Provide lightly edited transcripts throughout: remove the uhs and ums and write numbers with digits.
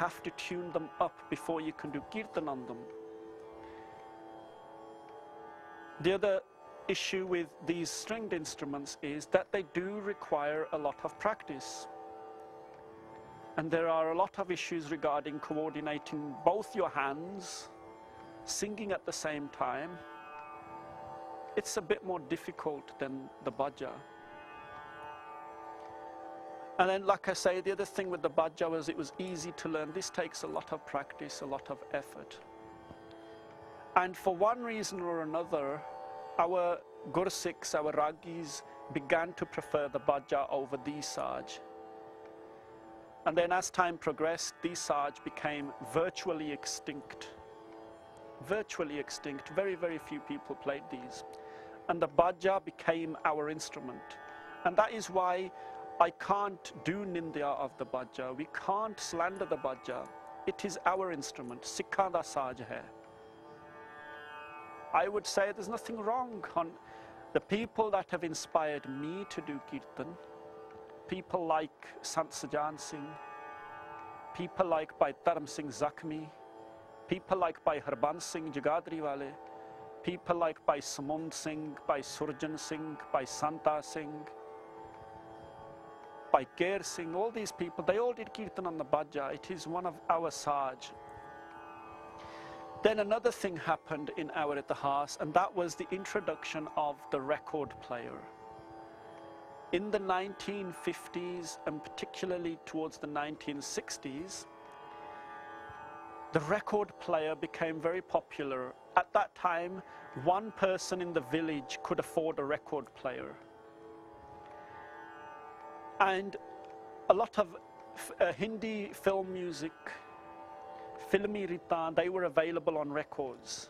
have to tune them up before you can do kirtan on them. The other issue with these stringed instruments is that they do require a lot of practice. And there are a lot of issues regarding coordinating both your hands, singing at the same time. It's a bit more difficult than the bhaja. And then, like I say, the other thing with the bhaja was it was easy to learn. This takes a lot of practice, a lot of effort. And for one reason or another, our Gursikhs, our Ragis, began to prefer the bhaja over these saj. And then as time progressed, these saj became virtually extinct. Virtually extinct. Very, very few people played these. And the bhaja became our instrument. And that is why I can't do nindya of the bhaja. We can't slander the bhaja. It is our instrument. Sikhan da saj hai. I would say there's nothing wrong on the people that have inspired me to do kirtan. People like Sant Sajan Singh, people like Bhai Dharam Singh Zakhmi, people like Bhai Harjinder Singh Jagadri Wale, people like Bhai Samund Singh, Bhai Surjan Singh, Bhai Santa Singh, Bhai Kair Singh, all these people, they all did kirtan on the bhaja. It is one of our saj. Then another thing happened in our itihas, and that was the introduction of the record player. In the 1950s, and particularly towards the 1960s, the record player became very popular. At that time, one person in the village could afford a record player. And a lot of Hindi film music, filmi ritan, they were available on records.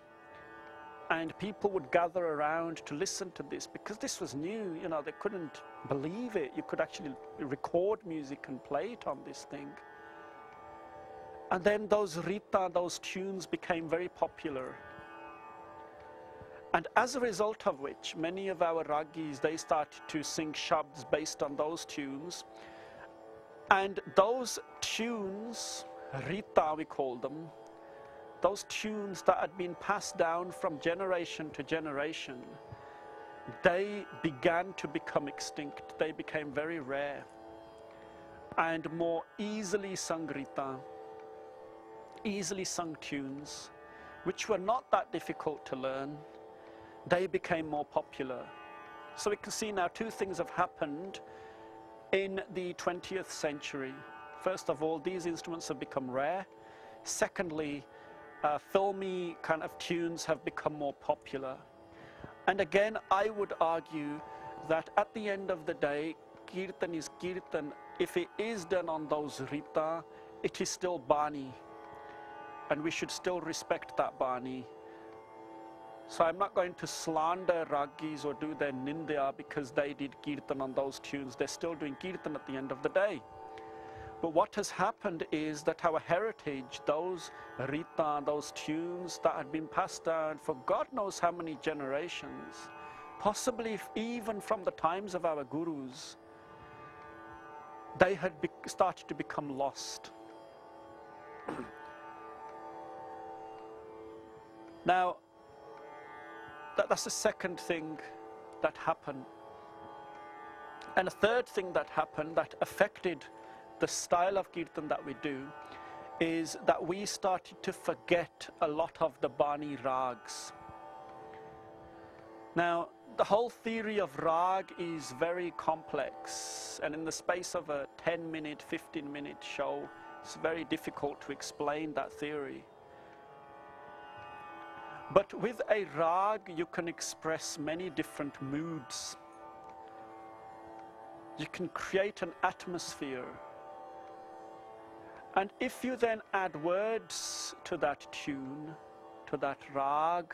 And people would gather around to listen to this because this was new, you know, they couldn't believe it. You could actually record music and play it on this thing. And then those rita, those tunes became very popular. And as a result of which, many of our ragis, they started to sing shabds based on those tunes. And those tunes, rita we call them, those tunes that had been passed down from generation to generation, they began to become extinct. They became very rare and more easily sung rita, easily sung tunes, which were not that difficult to learn. They became more popular. So we can see now two things have happened in the 20th century. First of all, these instruments have become rare. Secondly, filmy kind of tunes have become more popular. And again, I would argue that at the end of the day, kirtan is kirtan. If it is done on those rita, it is still bani. And we should still respect that bani. So I'm not going to slander ragis or do their nindya because they did kirtan on those tunes. They're still doing kirtan at the end of the day. But what has happened is that our heritage, those rita, those tunes that had been passed down for God knows how many generations, possibly even from the times of our gurus, they had started to become lost. Now, that's the second thing that happened. And a third thing that happened that affected the style of kirtan that we do is that we started to forget a lot of the bani rags. Now, the whole theory of rag is very complex, and in the space of a 10-minute, 15-minute show, it's very difficult to explain that theory. But with a rag, you can express many different moods. You can create an atmosphere. And if you then add words to that tune, to that rag,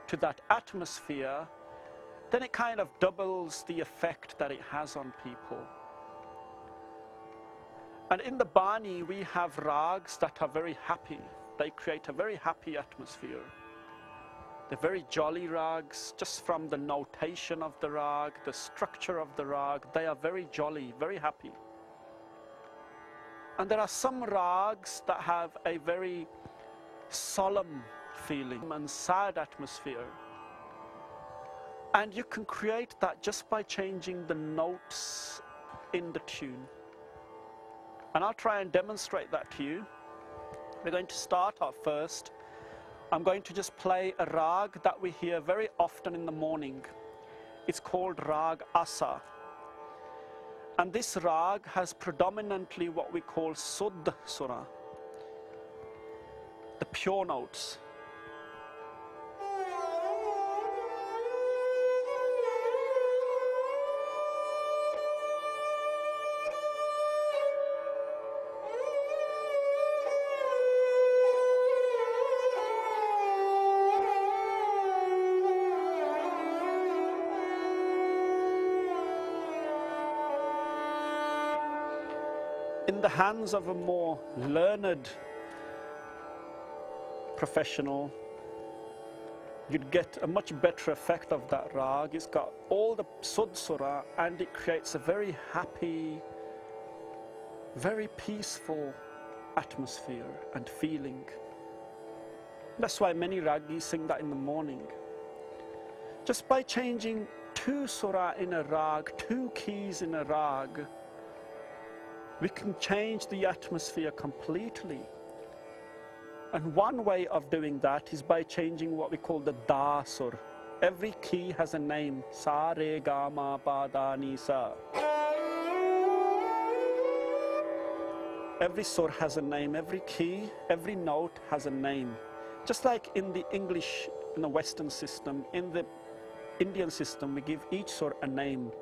to that atmosphere, then it kind of doubles the effect that it has on people. And in the bani, we have rags that are very happy. They create a very happy atmosphere. They're very jolly rags, just from the notation of the rag, the structure of the rag, they are very jolly, very happy. And there are some rags that have a very solemn feeling and sad atmosphere. And you can create that just by changing the notes in the tune. And I'll try and demonstrate that to you. We're going to start off first. I'm going to just play a rag that we hear very often in the morning. It's called Rag Asa. And this rag has predominantly what we call Suddh Sura, the pure notes. In the hands of a more learned professional, you'd get a much better effect of that rag. It's got all the Suddh Sura and it creates a very happy, very peaceful atmosphere and feeling. That's why many raggis sing that in the morning. Just by changing 2 surah in a rag, 2 keys in a rag, we can change the atmosphere completely. And one way of doing that is by changing what we call the Da sur. Every key has a name. Sa, re, ga, ma, pa, da, ni, sa. Every sur has a name. Every key, every note has a name. Just like in the English, in the Western system, in the Indian system, we give each sur a name.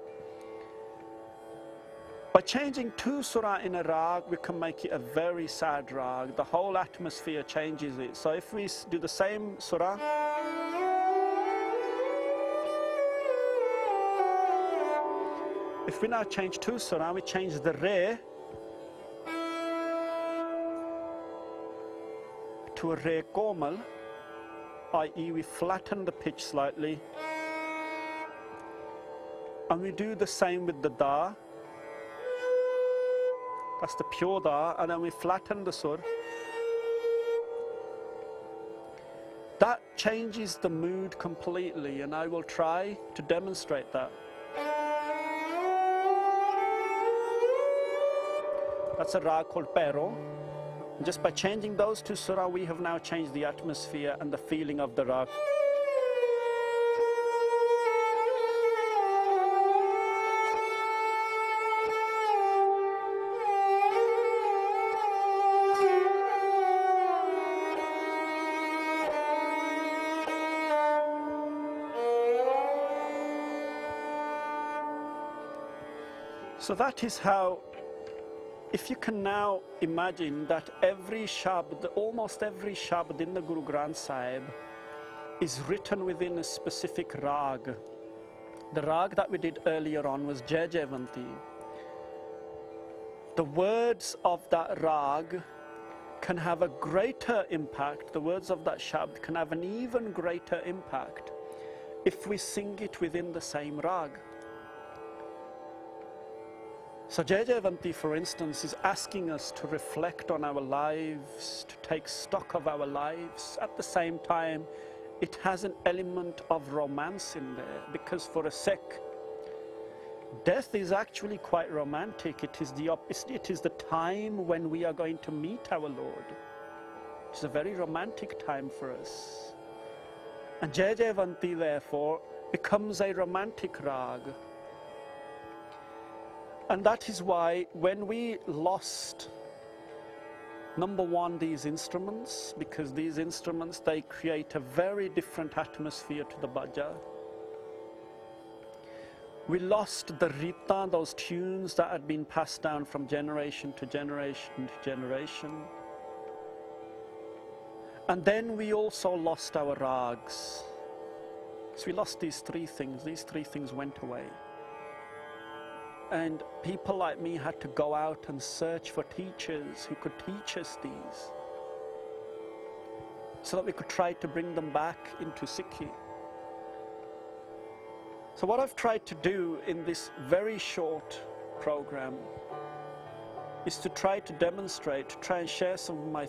By changing 2 surah in a rag, we can make it a very sad rag. The whole atmosphere changes it. So if we do the same surah, if we now change 2 surah, we change the re to a re komal, i.e. we flatten the pitch slightly. And we do the same with the da. That's the pure da, and then we flatten the sur. That changes the mood completely, and I will try to demonstrate that. That's a rag called Pero. And just by changing those 2 surah, we have now changed the atmosphere and the feeling of the rag. So that is how, if you can now imagine that every shabd, almost every shabd in the Guru Granth Sahib is written within a specific rag. The rag that we did earlier on was Jai Jaivanti. The words of that rag can have a greater impact, the words of that shabd can have an even greater impact if we sing it within the same rag. So Jai Jaivanti, for instance, is asking us to reflect on our lives, to take stock of our lives. At the same time, it has an element of romance in there, because for a Sikh, death is actually quite romantic. It is the opposite. It is the time when we are going to meet our Lord. It's a very romantic time for us. And Jai Jaivanti, therefore, becomes a romantic rag. And that is why when we lost, number one, these instruments, because these instruments, they create a very different atmosphere to the bhaja. We lost the rita, those tunes that had been passed down from generation to generation to generation. And then we also lost our rags. So we lost these 3 things. These 3 things went away. And people like me had to go out and search for teachers who could teach us these, so that we could try to bring them back into Sikhi. So what I've tried to do in this very short program is to try to demonstrate, to try and share some of my